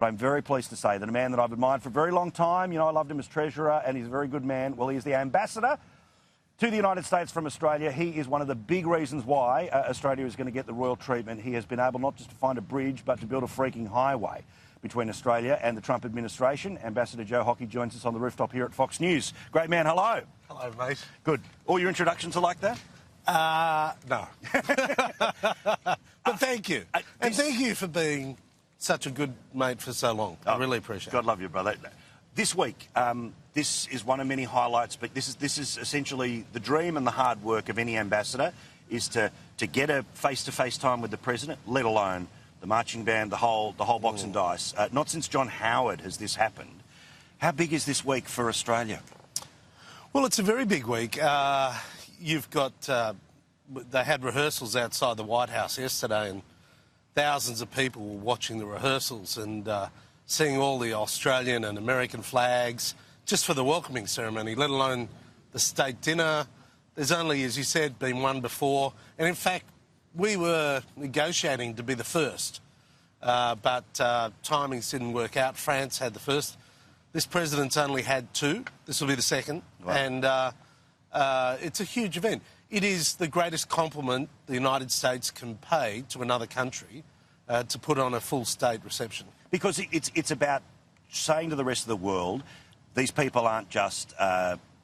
But I'm very pleased to say that a man that I've admired for a very long time, I loved him as treasurer, and he's a very good man. Well, he's the ambassador to the United States from Australia. He is one of the big reasons why Australia is going to get the royal treatment. He has been able not just to find a bridge, but to build a freaking highway between Australia and the Trump administration. Ambassador Joe Hockey joins us on the rooftop here at Fox News. Great man, hello. Hello, mate. Good. All your introductions are like that? No. But thank you. And thank you for being such a good mate for so long. I really appreciate it. God love you, brother. This week, this is one of many highlights, but this is essentially the dream and the hard work of any ambassador is to get a face-to-face time with the president, let alone the marching band, the whole box and dice. Not since John Howard has this happened. How big is this week for Australia? Well, it's a very big week. You've got... they had rehearsals outside the White House yesterday, and thousands of people were watching the rehearsals and seeing all the Australian and American flags just for the welcoming ceremony, let alone the state dinner. There's only, as you said, been one before. And in fact, we were negotiating to be the first, but timings didn't work out. France had the first. This president's only had two. This will be the second. Wow. And it's a huge event. It is the greatest compliment the United States can pay to another country to put on a full state reception. Because it's about saying to the rest of the world, these people aren't just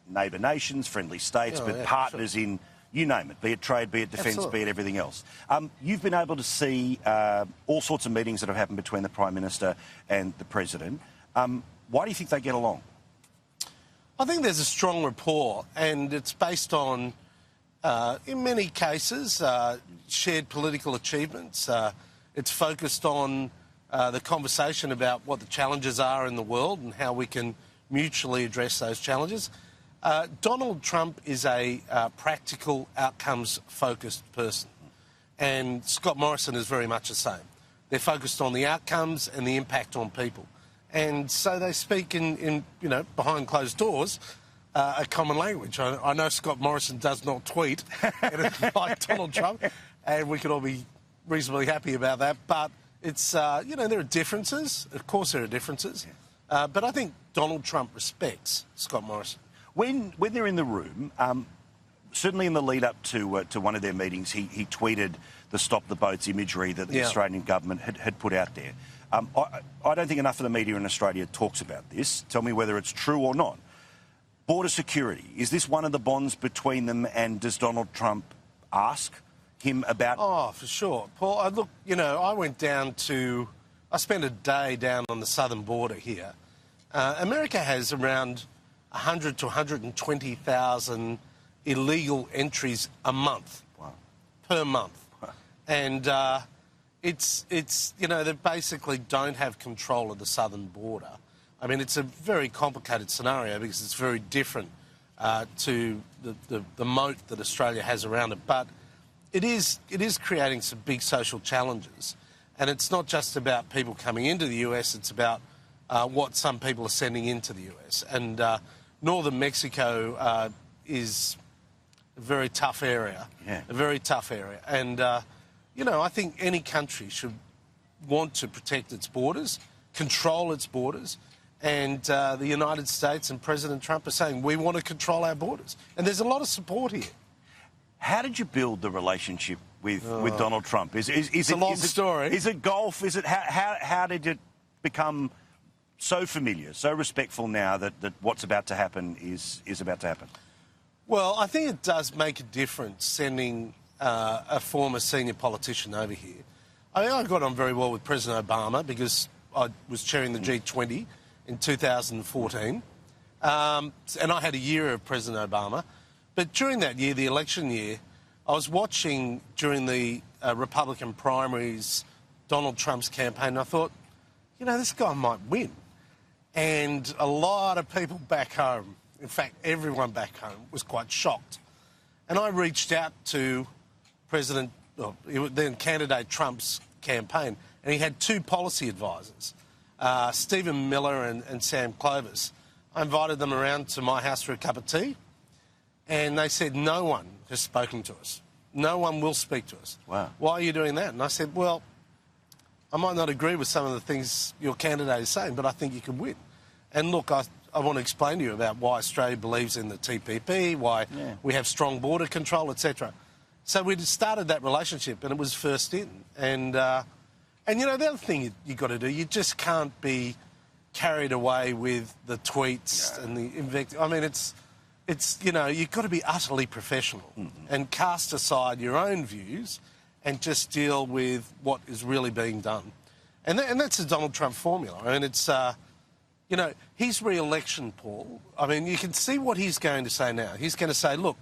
neighbour nations, friendly states, but partners in, you name it, be it trade, be it defence, be it everything else. You've been able to see all sorts of meetings that have happened between the Prime Minister and the President. Why do you think they get along? I think there's a strong rapport, and it's based on, in many cases, shared political achievements. It's focused on the conversation about what the challenges are in the world and how we can mutually address those challenges. Donald Trump is a practical, outcomes-focused person, and Scott Morrison is very much the same. They're focused on the outcomes and the impact on people. And so they speak in behind closed doors, a common language. I know Scott Morrison does not tweet like Donald Trump, and we could all be reasonably happy about that. But it's, there are differences. Of course there are differences. But I think Donald Trump respects Scott Morrison. When they're in the room, certainly in the lead-up to one of their meetings, he tweeted the Stop the Boats imagery that the Australian government had put out there. I don't think enough of the media in Australia talks about this. Tell me whether it's true or not. Border security, is this one of the bonds between them, and does Donald Trump ask him about... Oh, for sure. Paul, I went down to... I spent a day down on the southern border here. America has around 100 to 120,000 illegal entries a month. Wow. Per month. Wow. And they basically don't have control of the southern border. I mean, it's a very complicated scenario because it's very different to the moat that Australia has around it. But it is creating some big social challenges. And it's not just about people coming into the US, it's about what some people are sending into the US. And northern Mexico is a very tough area. Yeah. A very tough area. And, I think any country should want to protect its borders, control its borders. And the United States and President Trump are saying, we want to control our borders. And there's a lot of support here. How did you build the relationship with Donald Trump? It's a long story. Is it golf? Is it how did it become so familiar, so respectful now that what's about to happen is about to happen? Well, I think it does make a difference sending a former senior politician over here. I got on very well with President Obama because I was chairing the G20 in 2014, and I had a year of President Obama. But during that year, the election year, I was watching during the Republican primaries Donald Trump's campaign, and I thought, this guy might win. And a lot of people back home, in fact, everyone back home, was quite shocked. And I reached out to then candidate Trump's campaign, and he had two policy advisors, Stephen Miller and Sam Clovis. I invited them around to my house for a cup of tea, and they said no one has spoken to us. No one will speak to us. Wow. Why are you doing that? And I said, well, I might not agree with some of the things your candidate is saying, but I think you can win. And look, I want to explain to you about why Australia believes in the TPP, why we have strong border control, etc. So we started that relationship, and it was first in. And you know, the other thing you got to do, you just can't be carried away with the tweets and the invective. I mean, it's you know, you've got to be utterly professional and cast aside your own views and just deal with what is really being done. And that's the Donald Trump formula. I mean, it's, you know, his re-election, Paul, I mean, you can see what he's going to say now. He's going to say, look,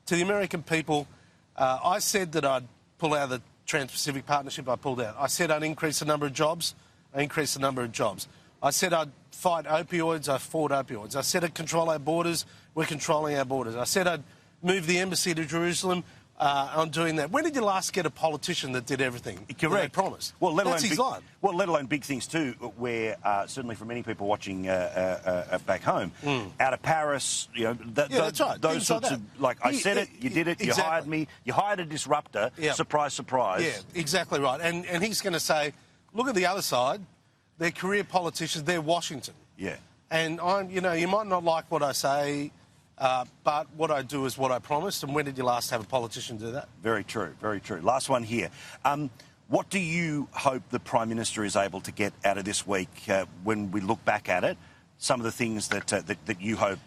to the American people, I said that I'd pull out of the Trans-Pacific Partnership, I pulled out. I said I'd increase the number of jobs, I increased the number of jobs. I said I'd fight opioids, I fought opioids. I said I'd control our borders, we're controlling our borders. I said I'd move the embassy to Jerusalem, I'm doing that. When did you last get a politician that did everything that they promised? Well, let That's his line. Well, let alone big things too, where certainly for many people watching back home, out of Paris, you know, that's right. those Things sorts like of, like, I said it, you did it, exactly. you hired me, you hired a disruptor, surprise, surprise. Yeah, exactly right. And he's going to say, look at the other side, they're career politicians, they're Washington. Yeah. And you know, you might not like what I say, but what I do is what I promised. And when did you last have a politician do that? Very true, very true. Last one here. What do you hope the Prime Minister is able to get out of this week when we look back at it? Some of the things that you hope.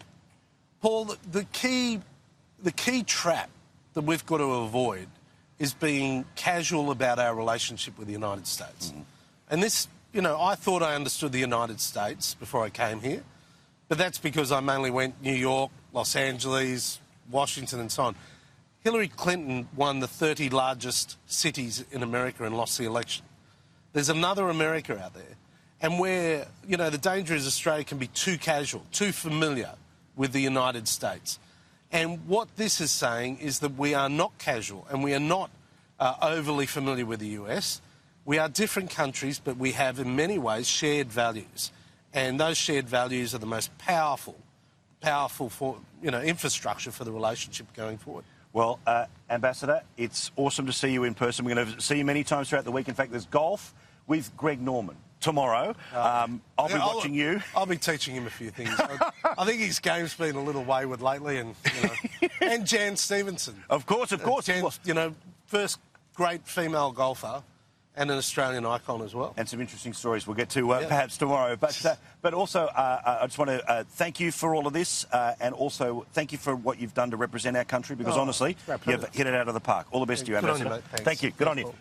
Paul, the key trap that we've got to avoid is being casual about our relationship with the United States. And this, you know, I thought I understood the United States before I came here, but that's because I mainly went New York, Los Angeles, Washington and so on. Hillary Clinton won the 30 largest cities in America and lost the election. There's another America out there. And where, you know, the danger is Australia can be too casual, too familiar with the United States. And what this is saying is that we are not casual and we are not overly familiar with the US. We are different countries, but we have in many ways shared values. And those shared values are the most powerful for, you know, infrastructure for the relationship going forward. Well, Ambassador, it's awesome to see you in person. We're going to see you many times throughout the week. In fact, there's golf with Greg Norman tomorrow. I'll be watching you. I'll be teaching him a few things. I think his game's been a little wayward lately, and you know, and Jan Stevenson. Of course. Jan, you know, first great female golfer. And an Australian icon as well. And some interesting stories we'll get to perhaps tomorrow. But also, I just want to thank you for all of this and also thank you for what you've done to represent our country because honestly, you've hit it out of the park. All the best to you, Ambassador. On you, mate. Thank you. Good on you.